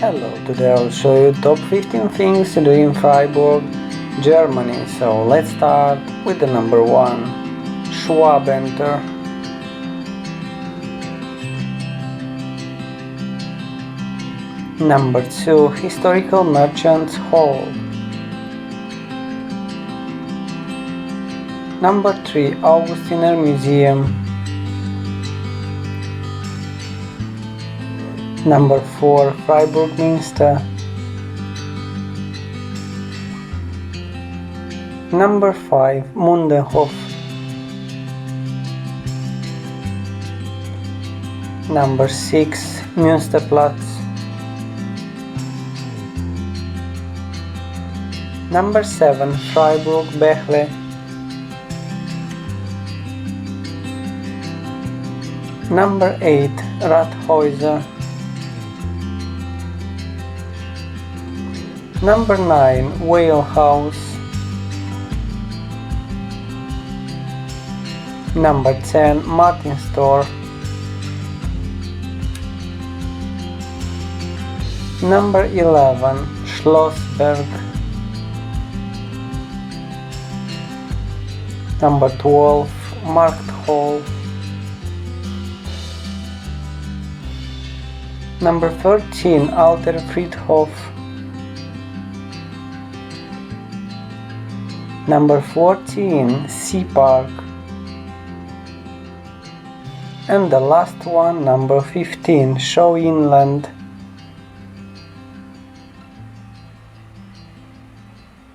Hello, today I'll show you top 15 things to do in Freiburg, Germany. So let's start with the number 1, Schwabentor. Number 2, Historical Merchants Hall. Number 3, Augustiner Museum. Number 4, Freiburg Minster. Number 5, Mundenhof. Number 6, Münsterplatz. Number 7, Freiburg Bechle. Number 8, Rathäuser. Number 9, Whale House. Number 10, Martinstor. Number 11, Schlossberg. Number 12, Markthof. Number 13, Alter Friedhof. Number 14, Seepark. And the last one, number 15, Show Inland.